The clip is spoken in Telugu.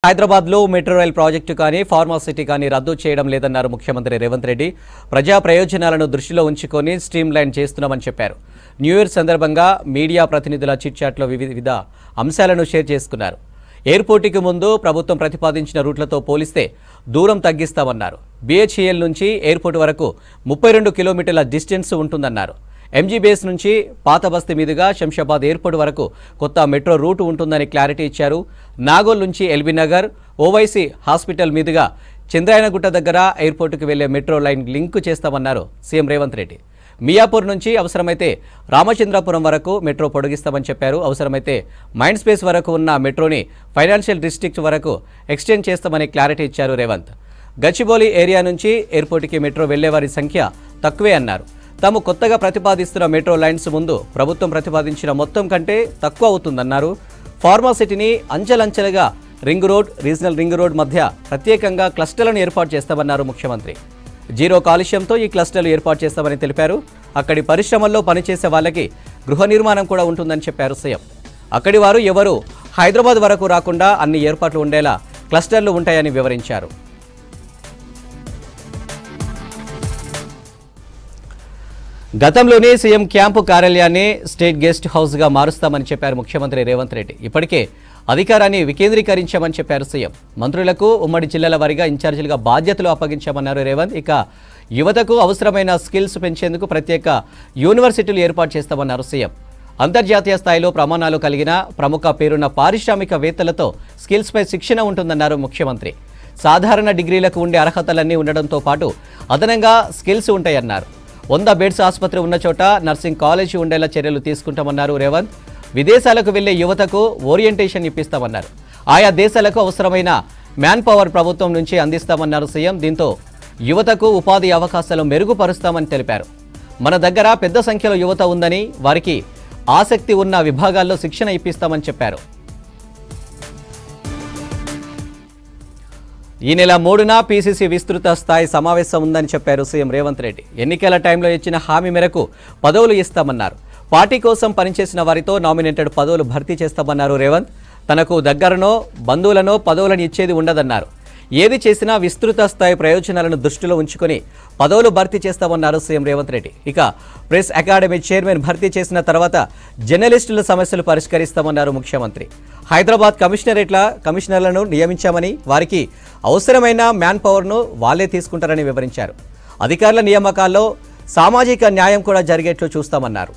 హైదరాబాద్ లో మెట్రో రైల్ ప్రాజెక్టు కానీ ఫార్మాసిటీ కానీ రద్దు చేయడం లేదన్నారు ముఖ్యమంత్రి రేవంత్ రెడ్డి. ప్రజా ప్రయోజనాలను దృష్టిలో ఉంచుకొని స్ట్రీమ్ లైన్ చేస్తున్నామని చెప్పారు. న్యూ ఇయర్ సందర్భంగా మీడియా ప్రతినిధుల చిట్ చాట్లో వివిధ అంశాలను షేర్ చేసుకున్నారు. ఎయిర్పోర్టుకి ముందు ప్రభుత్వం ప్రతిపాదించిన రూట్లతో పోలిస్తే దూరం తగ్గిస్తామన్నారు. BHEL నుంచి ఎయిర్పోర్టు వరకు 32 కిలోమీటర్ల డిస్టెన్స్ ఉంటుందన్నారు. MG బేస్ నుంచి పాత బస్తీ మీదుగా శంషాబాద్ ఎయిర్పోర్ట్ వరకు కొత్త మెట్రో రూట్ ఉంటుందని క్లారిటీ ఇచ్చారు. నాగోల్ నుంచి ఎల్బీ నగర్, OYC హాస్పిటల్ మీదుగా చంద్రాయనగుట్ట దగ్గర ఎయిర్పోర్టుకు వెళ్లే మెట్రో లైన్ లింక్ చేస్తామన్నారు సీఎం రేవంత్ రెడ్డి. మియాపూర్ నుంచి అవసరమైతే రామచంద్రపురం వరకు మెట్రో పొడిగిస్తామని చెప్పారు. అవసరమైతే మైండ్ స్పేస్ వరకు ఉన్న మెట్రోని ఫైనాన్షియల్ డిస్ట్రిక్ట్ వరకు ఎక్స్టెండ్ చేస్తామని క్లారిటీ ఇచ్చారు రేవంత్. గచ్చిబౌలి ఏరియా నుంచి ఎయిర్పోర్టుకి మెట్రో వెళ్లేవారి సంఖ్య తక్కువే అన్నారు. తాము కొత్తగా ప్రతిపాదిస్తున్న మెట్రో లైన్స్ ముందు ప్రభుత్వం ప్రతిపాదించిన మొత్తం కంటే తక్కువ అవుతుందన్నారు. ఫార్మాసిటీని అంచెలంచెలుగా ring road, regional ring road మధ్య ప్రత్యేకంగా క్లస్టర్లను ఏర్పాటు చేస్తామన్నారు ముఖ్యమంత్రి. జీరో కాలుష్యంతో ఈ క్లస్టర్లు ఏర్పాటు చేస్తామని తెలిపారు. అక్కడి పరిశ్రమల్లో పనిచేసే వాళ్ళకి గృహ నిర్మాణం కూడా ఉంటుందని చెప్పారు సీఎం. అక్కడి వారు ఎవరు హైదరాబాద్ వరకు రాకుండా అన్ని ఏర్పాట్లు ఉండేలా క్లస్టర్లు ఉంటాయని వివరించారు. గతంలోనే సీఎం క్యాంపు కార్యాలయాన్ని స్టేట్ గెస్ట్ హౌస్గా మారుస్తామని చెప్పారు ముఖ్యమంత్రి రేవంత్ రెడ్డి. ఇప్పటికే అధికారాన్ని వికేంద్రీకరించామని చెప్పారు సీఎం. మంత్రులకు ఉమ్మడి జిల్లాల వారీగా ఇన్ఛార్జీలుగా బాధ్యతలు అప్పగించామన్నారు రేవంత్. ఇక యువతకు అవసరమైన స్కిల్స్ పెంచేందుకు ప్రత్యేక యూనివర్సిటీలు ఏర్పాటు చేస్తామన్నారు సీఎం. అంతర్జాతీయ స్థాయిలో ప్రమాణాలు కలిగిన ప్రముఖ పేరున్న పారిశ్రామికవేత్తలతో స్కిల్స్పై శిక్షణ ఉంటుందన్నారు ముఖ్యమంత్రి. సాధారణ డిగ్రీలకు ఉండే అర్హతలన్నీ ఉండడంతో పాటు అదనంగా స్కిల్స్ ఉంటాయన్నారు. 100 బెడ్స్ ఆసుపత్రి ఉన్న చోట నర్సింగ్ కాలేజీ ఉండేలా చర్యలు తీసుకుంటామన్నారు రేవంత్. విదేశాలకు వెళ్లే యువతకు ఓరియంటేషన్ ఇప్పిస్తామన్నారు. ఆయా దేశాలకు అవసరమైన మ్యాన్ పవర్ ప్రభుత్వం నుంచి అందిస్తామన్నారు సీఎం. దీంతో యువతకు ఉపాధి అవకాశాలు మెరుగుపరుస్తామని తెలిపారు. మన దగ్గర పెద్ద సంఖ్యలో యువత ఉందని, వారికి ఆసక్తి ఉన్న విభాగాల్లో శిక్షణ ఇప్పిస్తామని చెప్పారు. ఈ నెల 3న PCC విస్తృత స్థాయి సమావేశం ఉందని చెప్పారు సీఎం రేవంత్ రెడ్డి. ఎన్నికల టైంలో ఇచ్చిన హామీ మేరకు పదవులు ఇస్తామన్నారు. పార్టీ కోసం పనిచేసిన వారితో నామినేటెడ్ పదవులు భర్తీ చేస్తామన్నారు రేవంత్. తనకు దగ్గరనో బంధువులనో పదవులను ఇచ్చేది ఉండదన్నారు. ఏది చేసినా విస్తృత స్థాయి ప్రయోజనాలను దృష్టిలో ఉంచుకొని పదవులు భర్తీ చేస్తామన్నారు సీఎం రేవంత్ రెడ్డి. ఇక ప్రెస్ అకాడమీ చైర్మన్ భర్తీ చేసిన తర్వాత జర్నలిస్టుల సమస్యలు పరిష్కరిస్తామన్నారు ముఖ్యమంత్రి. హైదరాబాద్ కమిషనర్లను నియమించామని, వారికి అవసరమైన మ్యాన్ పవర్ను వాళ్లే తీసుకుంటారని వివరించారు. అధికారుల నియామకాల్లో సామాజిక న్యాయం కూడా జరిగేట్లు చూస్తామన్నారు.